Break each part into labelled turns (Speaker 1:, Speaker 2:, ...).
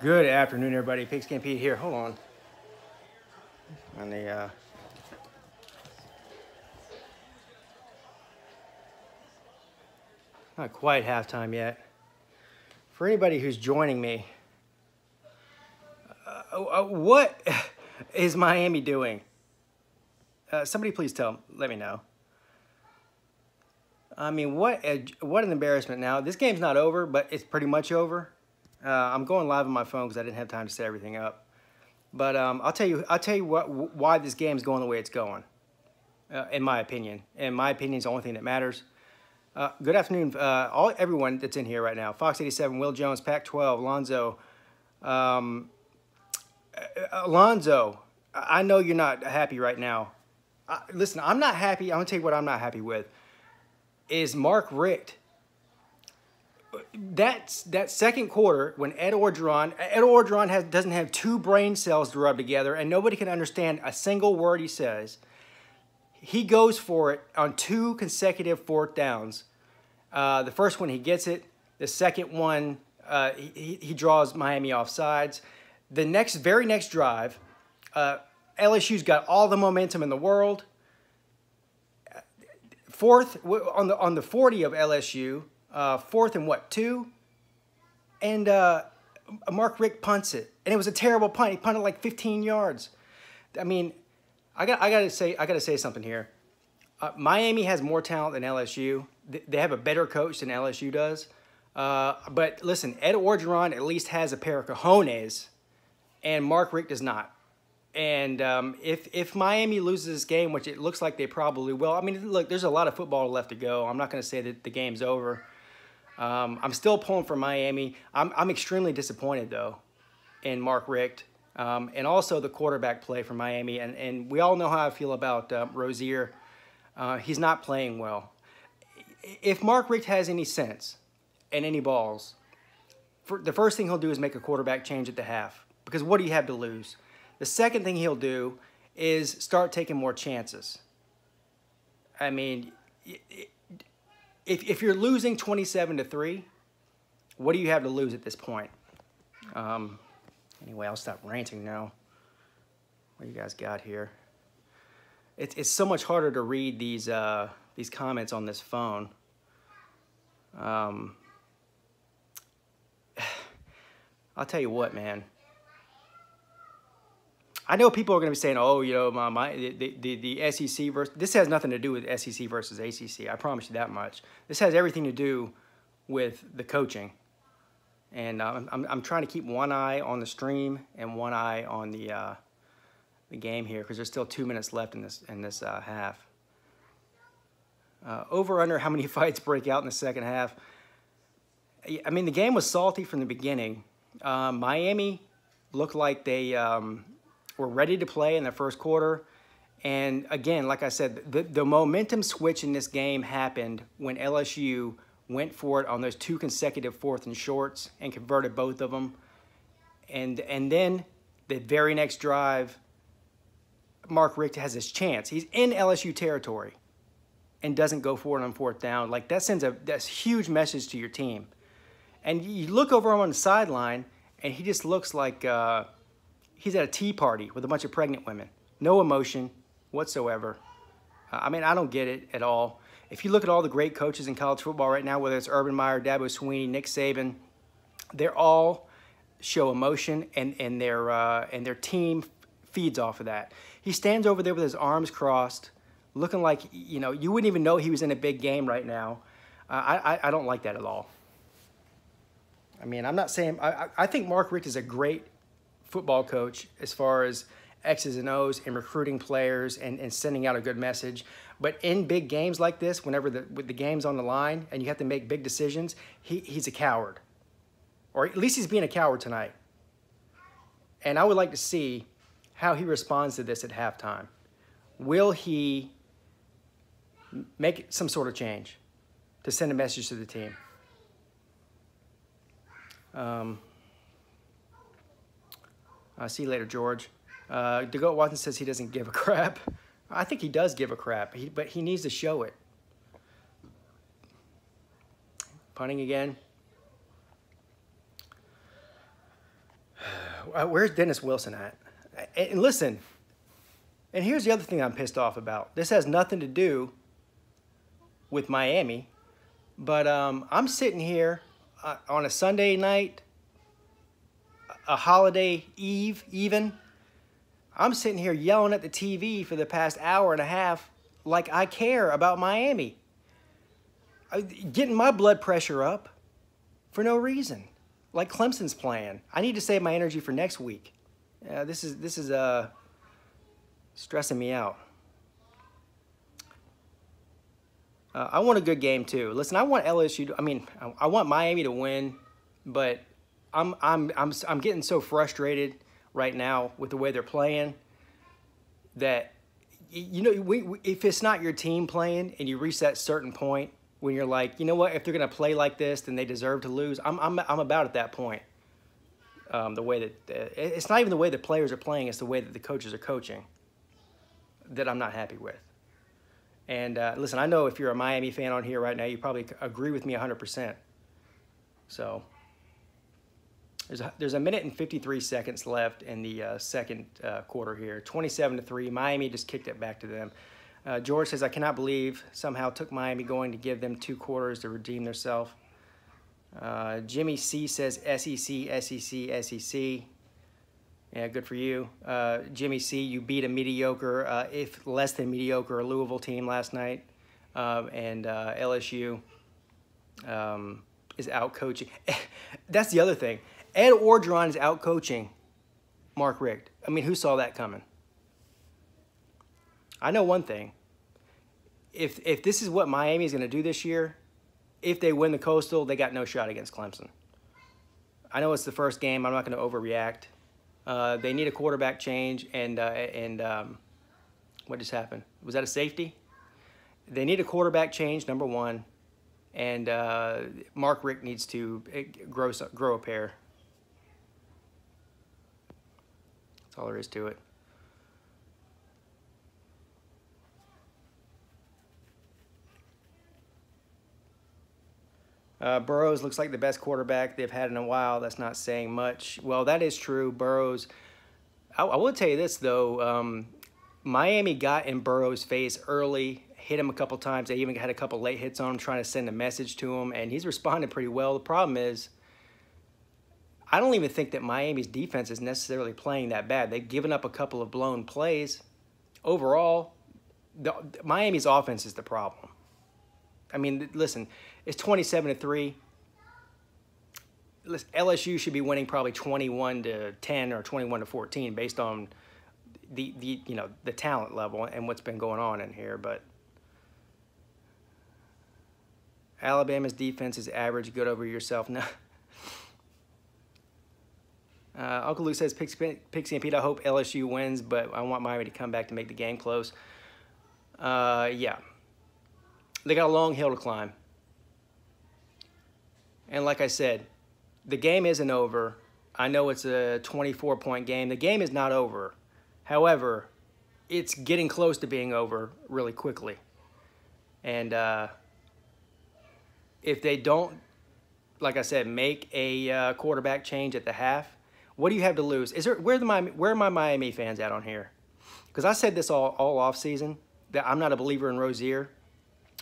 Speaker 1: Good afternoon, everybody. Pigskin Pete here. Hold on. On the not quite halftime yet. For anybody who's joining me, what is Miami doing? Somebody please let me know. I mean, what an embarrassment. Now this game's not over, but it's pretty much over. I'm going live on my phone because I didn't have time to set everything up. But I'll tell you why this game's going the way it's going. In my opinion, and my opinion is the only thing that matters. Good afternoon, everyone that's in here right now. Fox 87, Will Jones, Pac-12, Alonzo. I know you're not happy right now. Listen, I'm not happy. I'm gonna tell you what I'm not happy with. Is Mark Richt. That second quarter when Ed Orgeron doesn't have two brain cells to rub together and nobody can understand a single word he says. He goes for it on two consecutive fourth downs. The first one he gets it. The second one he draws Miami off sides. The very next drive, LSU's got all the momentum in the world. Fourth on the 40 of LSU. Fourth and 2? And Mark Richt punts it, and it was a terrible punt. He punted like 15 yards. I mean, I gotta say something here. Miami has more talent than LSU. They have a better coach than LSU does. But listen, Ed Orgeron at least has a pair of cojones, and Mark Richt does not. And if Miami loses this game, which it looks like they probably will, I mean, look, there's a lot of football left to go. I'm not going to say that the game's over. I'm still pulling for Miami. I'm extremely disappointed, though, in Mark Richt. And also the quarterback play for Miami. And we all know how I feel about Rozier. He's not playing well. If Mark Richt has any sense and any balls, the first thing he'll do is make a quarterback change at the half. Because what do you have to lose? The second thing he'll do is start taking more chances. I mean, if you're losing 27-3, what do you have to lose at this point? Anyway, I'll stop ranting now. What do you guys got here? It's so much harder to read these comments on this phone. I'll tell you what, man. I know people are going to be saying, "Oh, you know, the SEC versus..." This has nothing to do with SEC versus ACC. I promise you that much. This has everything to do with the coaching. And I'm trying to keep one eye on the stream and one eye on the game here because there's still 2 minutes left in this half. Over under how many fights break out in the second half? I mean, the game was salty from the beginning. Miami looked like they were ready to play in the first quarter. And again, like I said, the momentum switch in this game happened when LSU went for it on those two consecutive fourth and shorts and converted both of them. And then the very next drive, Mark Richt has his chance. He's in LSU territory and doesn't go for it on fourth down. Like, that sends that's a huge message to your team. And you look over him on the sideline, and he just looks like he's at a tea party with a bunch of pregnant women. No emotion whatsoever. I mean, I don't get it at all. If you look at all the great coaches in college football right now, whether it's Urban Meyer, Dabo Swinney, Nick Saban, they're all show emotion, and their team feeds off of that. He stands over there with his arms crossed, looking like, you know, you wouldn't even know he was in a big game right now. I don't like that at all. I mean, I'm not saying... I think Mark Richt is a great football coach as far as X's and O's and recruiting players and sending out a good message. But in big games like this, whenever the game's on the line and you have to make big decisions, he's a coward. Or at least he's being a coward tonight. And I would like to see how he responds to this at halftime. Will he make some sort of change to send a message to the team? See you later, George. DeGoat Watson says he doesn't give a crap. I think he does give a crap, but he needs to show it. Punting again. Where's Dennis Wilson at? And listen, and here's the other thing I'm pissed off about. This has nothing to do with Miami, but I'm sitting here on a Sunday night, a holiday eve even. I'm sitting here yelling at the TV for the past hour and a half like I care about Miami. Getting my blood pressure up for no reason. Like Clemson's playing. I need to save my energy for next week. This is stressing me out. I want a good game too. Listen, I want LSU. I want Miami to win, but I'm getting so frustrated right now with the way they're playing that, you know, if it's not your team playing and you reach that certain point when you're like, you know what, if they're going to play like this, then they deserve to lose. I'm about at that point. The way that it's not even the way the players are playing; it's the way that the coaches are coaching that I'm not happy with. And listen, I know if you're a Miami fan on here right now, you probably agree with me 100%. So there's a minute and 53 seconds left in the second quarter here. 27-3. Miami just kicked it back to them. George says, I cannot believe somehow took Miami going to give them 2 quarters to redeem themselves. Jimmy C says SEC, SEC, SEC. Yeah, good for you. Jimmy C, you beat a mediocre, if less than mediocre, Louisville team last night. And LSU is out coaching. That's the other thing. Ed Orgeron is out coaching Mark Richt. I mean, who saw that coming? I know one thing. If this is what Miami is going to do this year, if they win the Coastal, they got no shot against Clemson. I know it's the first game. I'm not going to overreact. They need a quarterback change, and what just happened? Was that a safety? They need a quarterback change, number one, and Mark Richt needs to grow a pair. That's all there is to it. Burrows looks like the best quarterback they've had in a while. That's not saying much. Well, that is true. Burrows, I will tell you this, though. Miami got in Burrows' face early, hit him a couple times. They even had a couple late hits on him, trying to send a message to him, and he's responded pretty well. The problem is, I don't even think that Miami's defense is necessarily playing that bad. They've given up a couple of blown plays. Overall, Miami's offense is the problem. I mean, listen, it's 27-3. LSU should be winning probably 21-10 or 21-14 based on the talent level and what's been going on in here. But Alabama's defense is average. Good over yourself. No. Uncle Luke says, Pixie and Pete, I hope LSU wins, but I want Miami to come back to make the game close. Yeah. They got a long hill to climb. And like I said, the game isn't over. I know it's a 24-point game. The game is not over. However, it's getting close to being over really quickly. And if they don't, like I said, make a quarterback change at the half, what do you have to lose? Where are my Miami fans at on here? Because I said this all off season, that I'm not a believer in Rozier.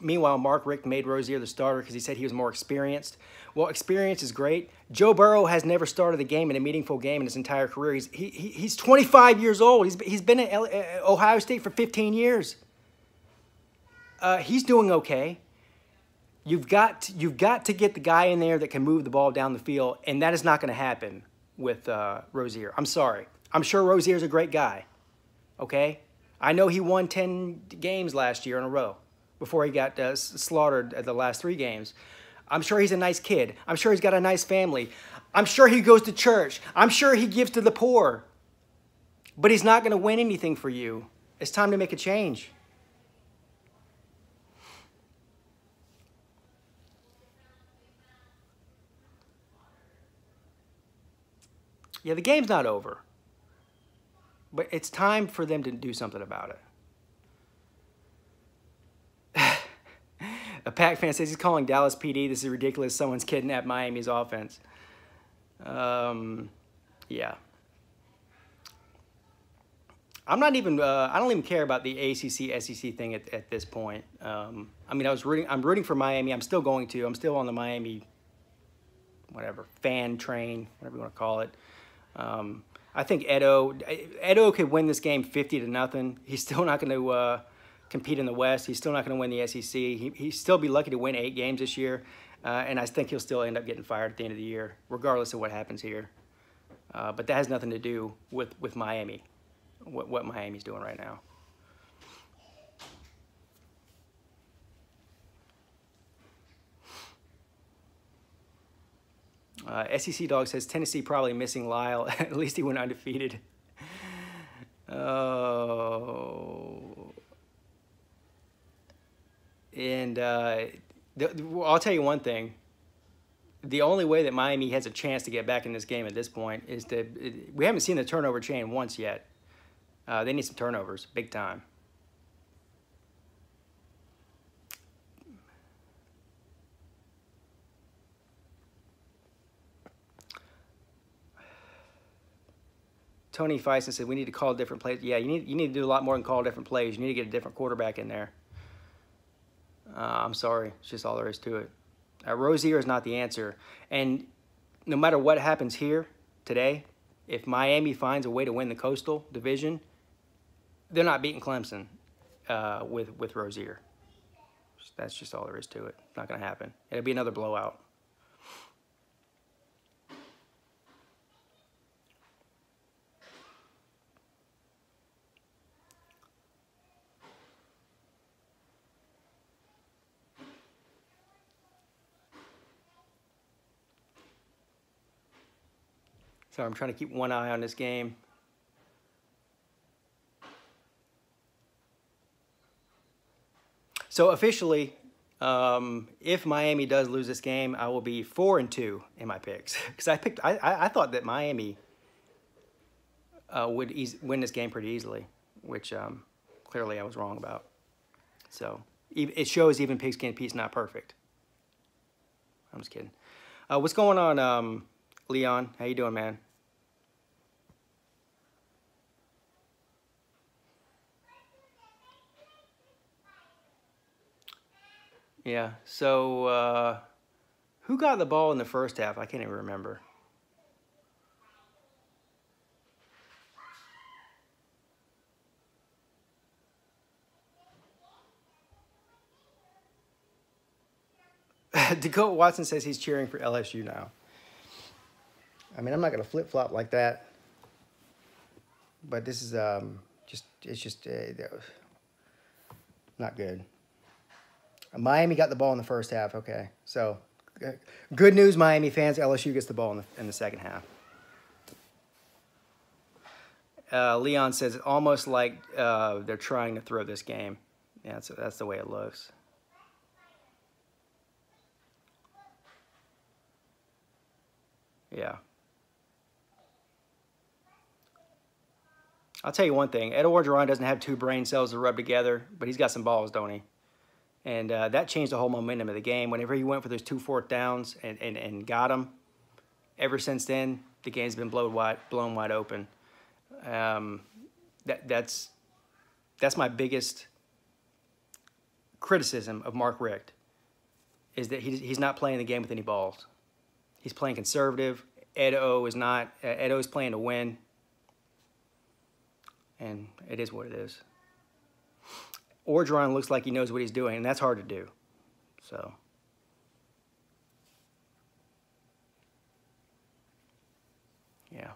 Speaker 1: Meanwhile, Mark Richt made Rozier the starter because he said he was more experienced. Well, experience is great. Joe Burrow has never started a game in a meaningful game in his entire career. He's 25 years old. He's been at Ohio State for 15 years. He's doing okay. You've got to get the guy in there that can move the ball down the field, and that is not going to happen with Rozier. I'm sorry. I'm sure Rozier's a great guy. Okay? I know he won 10 games last year in a row before he got slaughtered at the last 3 games. I'm sure he's a nice kid. I'm sure he's got a nice family. I'm sure he goes to church. I'm sure he gives to the poor. But he's not going to win anything for you. It's time to make a change. Yeah, the game's not over. But it's time for them to do something about it. A Pac fan says he's calling Dallas PD. This is ridiculous. Someone's kidnapped Miami's offense. Yeah. I'm not even. I don't even care about the ACC SEC thing at this point. I mean, I'm rooting for Miami. I'm still going to. I'm still on the Miami, whatever, fan train, whatever you want to call it. I think Edo could win this game 50-0. He's still not going to compete in the West. He's still not going to win the SEC. He'd still be lucky to win 8 games this year, and I think he'll still end up getting fired at the end of the year, regardless of what happens here. But that has nothing to do with Miami. What Miami's doing right now. SEC Dog says Tennessee probably missing Lyle. At least he went undefeated. Oh. And I'll tell you one thing. The only way that Miami has a chance to get back in this game at this point is we haven't seen the turnover chain once yet. They need some turnovers, big time. Tony Feisen said we need to call different plays. Yeah, you need to do a lot more than call different plays. You need to get a different quarterback in there. I'm sorry, it's just all there is to it. Rozier is not the answer, and no matter what happens here today, if Miami finds a way to win the Coastal Division, they're not beating Clemson with Rozier. That's just all there is to it. It's not going to happen. It'll be another blowout. So I'm trying to keep one eye on this game. So officially, if Miami does lose this game, I will be 4-2 in my picks because I thought that Miami would win this game pretty easily, which clearly I was wrong about. So it shows even pigskin Pete's not perfect. I'm just kidding. What's going on, Leon? How you doing, man? Yeah, so who got the ball in the first half? I can't even remember. Dakota Watson says he's cheering for LSU now. I mean, I'm not going to flip-flop like that. But this is it's just not good. Miami got the ball in the first half. Okay, so good news, Miami fans. LSU gets the ball in the second half. Leon says it's almost like they're trying to throw this game. Yeah, that's the way it looks. Yeah. I'll tell you one thing. Ed Orgeron doesn't have 2 brain cells to rub together, but he's got some balls, don't he? And that changed the whole momentum of the game. Whenever he went for those 2 4th downs and got them, ever since then, the game's been blown wide open. That's my biggest criticism of Mark Richt, is that he's not playing the game with any balls. He's playing conservative. Edo is not. Edo is playing to win. And it is what it is. Orgeron looks like he knows what he's doing, and that's hard to do. So, yeah.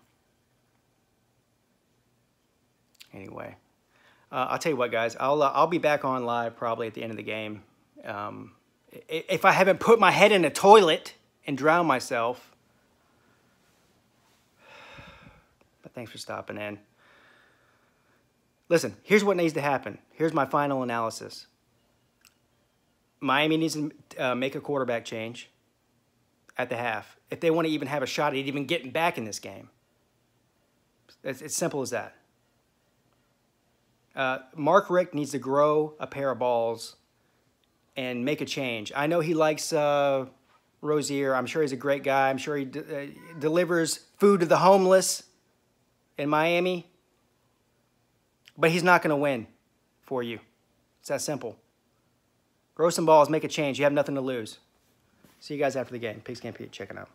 Speaker 1: Anyway, I'll tell you what, guys. I'll be back on live probably at the end of the game. If I haven't put my head in a toilet and drowned myself. But thanks for stopping in. Listen, here's what needs to happen. Here's my final analysis. Miami needs to make a quarterback change at the half if they want to even have a shot at even getting back in this game. It's simple as that. Mark Richt needs to grow a pair of balls and make a change. I know he likes Rozier. I'm sure he's a great guy. I'm sure he delivers food to the homeless in Miami. But he's not going to win for you. It's that simple. Grow some balls, make a change. You have nothing to lose. See you guys after the game. Pigskin Pete, check it out.